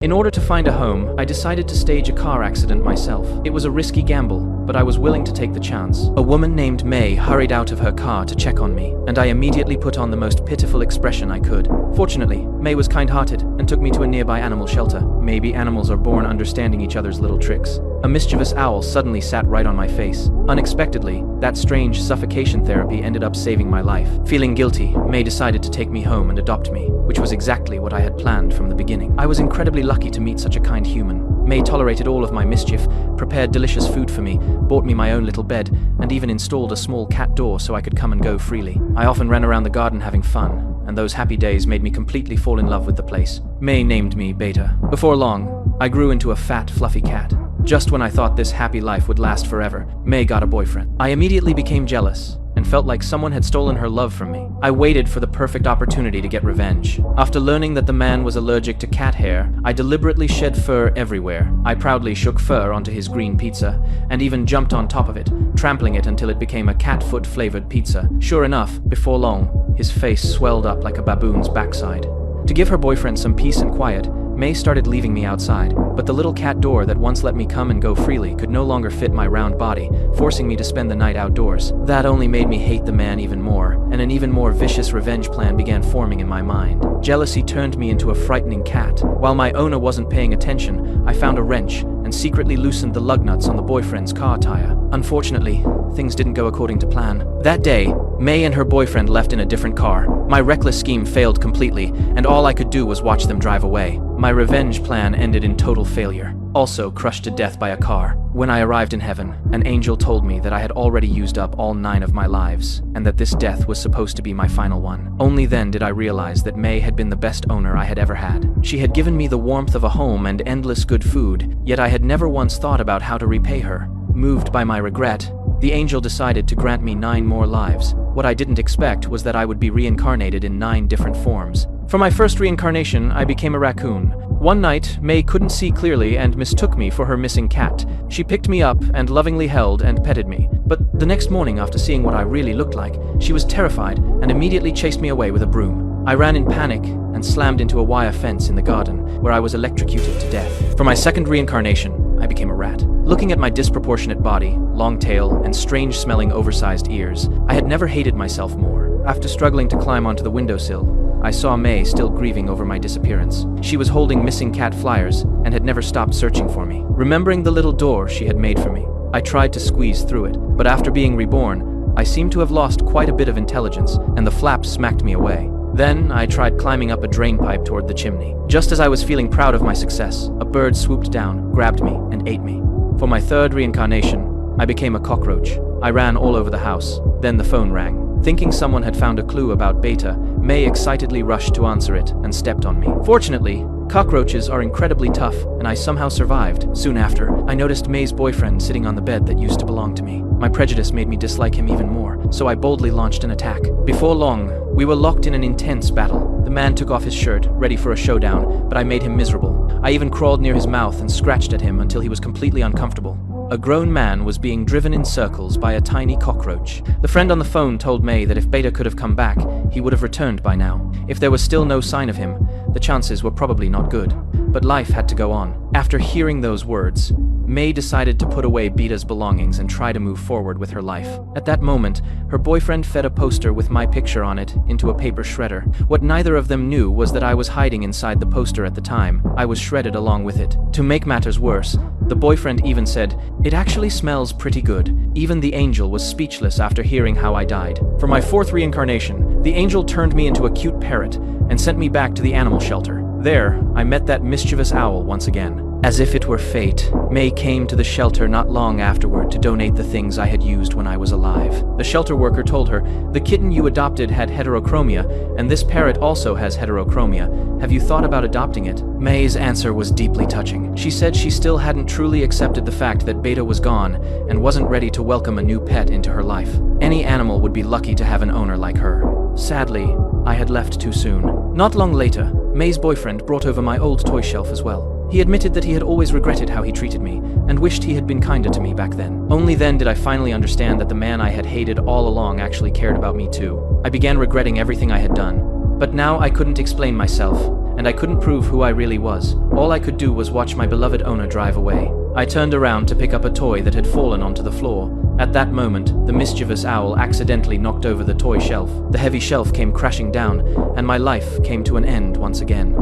In order to find a home, I decided to stage a car accident myself. It was a risky gamble, but I was willing to take the chance. A woman named May hurried out of her car to check on me, and I immediately put on the most pitiful expression I could. Fortunately, May was kind-hearted and took me to a nearby animal shelter. Maybe animals are born understanding each other's little tricks. A mischievous owl suddenly sat right on my face. Unexpectedly, that strange suffocation therapy ended up saving my life. Feeling guilty, May decided to take me home and adopt me, which was exactly what I had planned from the beginning. I was incredibly lucky to meet such a kind human. May tolerated all of my mischief, prepared delicious food for me, bought me my own little bed, and even installed a small cat door so I could come and go freely. I often ran around the garden having fun, and those happy days made me completely fall in love with the place. May named me Beta. Before long, I grew into a fat, fluffy cat. Just when I thought this happy life would last forever, May got a boyfriend. I immediately became jealous and felt like someone had stolen her love from me. I waited for the perfect opportunity to get revenge. After learning that the man was allergic to cat hair, I deliberately shed fur everywhere. I proudly shook fur onto his green pizza and even jumped on top of it, trampling it until it became a cat foot flavored pizza. Sure enough, before long, his face swelled up like a baboon's backside. To give her boyfriend some peace and quiet, May started leaving me outside, but the little cat door that once let me come and go freely could no longer fit my round body, forcing me to spend the night outdoors. That only made me hate the man even more, and an even more vicious revenge plan began forming in my mind. Jealousy turned me into a frightening cat. While my owner wasn't paying attention, I found a wrench and secretly loosened the lug nuts on the boyfriend's car tire. Unfortunately, things didn't go according to plan. That day, May and her boyfriend left in a different car. My reckless scheme failed completely, and all I could do was watch them drive away. My revenge plan ended in total failure, also crushed to death by a car. When I arrived in heaven, an angel told me that I had already used up all 9 of my lives, and that this death was supposed to be my final one. Only then did I realize that May had been the best owner I had ever had. She had given me the warmth of a home and endless good food, yet I had never once thought about how to repay her. Moved by my regret, the angel decided to grant me 9 more lives. What I didn't expect was that I would be reincarnated in 9 different forms. For my first reincarnation, I became a raccoon. One night, May couldn't see clearly and mistook me for her missing cat. She picked me up and lovingly held and petted me. But the next morning, after seeing what I really looked like, she was terrified and immediately chased me away with a broom. I ran in panic and slammed into a wire fence in the garden, where I was electrocuted to death. For my second reincarnation, I became a rat. Looking at my disproportionate body, long tail, and strange-smelling oversized ears, I had never hated myself more. After struggling to climb onto the windowsill, I saw May still grieving over my disappearance. She was holding missing cat flyers and had never stopped searching for me. Remembering the little door she had made for me, I tried to squeeze through it, but after being reborn, I seemed to have lost quite a bit of intelligence, and the flap smacked me away. Then I tried climbing up a drain pipe toward the chimney. Just as I was feeling proud of my success, a bird swooped down, grabbed me, and ate me. For my third reincarnation, I became a cockroach. I ran all over the house. Then the phone rang. Thinking someone had found a clue about Beta, May excitedly rushed to answer it and stepped on me. Fortunately, cockroaches are incredibly tough, and I somehow survived. Soon after, I noticed May's boyfriend sitting on the bed that used to belong to me. My prejudice made me dislike him even more, so I boldly launched an attack. Before long, we were locked in an intense battle. The man took off his shirt, ready for a showdown, but I made him miserable. I even crawled near his mouth and scratched at him until he was completely uncomfortable. A grown man was being driven in circles by a tiny cockroach. The friend on the phone told May that if Beta could have come back, he would have returned by now. If there was still no sign of him, the chances were probably not good. But life had to go on. After hearing those words, May decided to put away Beta's belongings and try to move forward with her life. At that moment, her boyfriend fed a poster with my picture on it into a paper shredder. What neither of them knew was that I was hiding inside the poster at the time. I was shredded along with it. To make matters worse, the boyfriend even said, "It actually smells pretty good." Even the angel was speechless after hearing how I died. For my fourth reincarnation, the angel turned me into a cute parrot and sent me back to the animal shelter. There, I met that mischievous owl once again. As if it were fate, May came to the shelter not long afterward to donate the things I had used when I was alive. The shelter worker told her, "The kitten you adopted had heterochromia, and this parrot also has heterochromia. Have you thought about adopting it?" May's answer was deeply touching. She said she still hadn't truly accepted the fact that Beta was gone and wasn't ready to welcome a new pet into her life. Any animal would be lucky to have an owner like her. Sadly, I had left too soon. Not long later, May's boyfriend brought over my old toy shelf as well. He admitted that he had always regretted how he treated me, and wished he had been kinder to me back then. Only then did I finally understand that the man I had hated all along actually cared about me too. I began regretting everything I had done, but now I couldn't explain myself, and I couldn't prove who I really was. All I could do was watch my beloved owner drive away. I turned around to pick up a toy that had fallen onto the floor. At that moment, the mischievous owl accidentally knocked over the toy shelf. The heavy shelf came crashing down, and my life came to an end once again.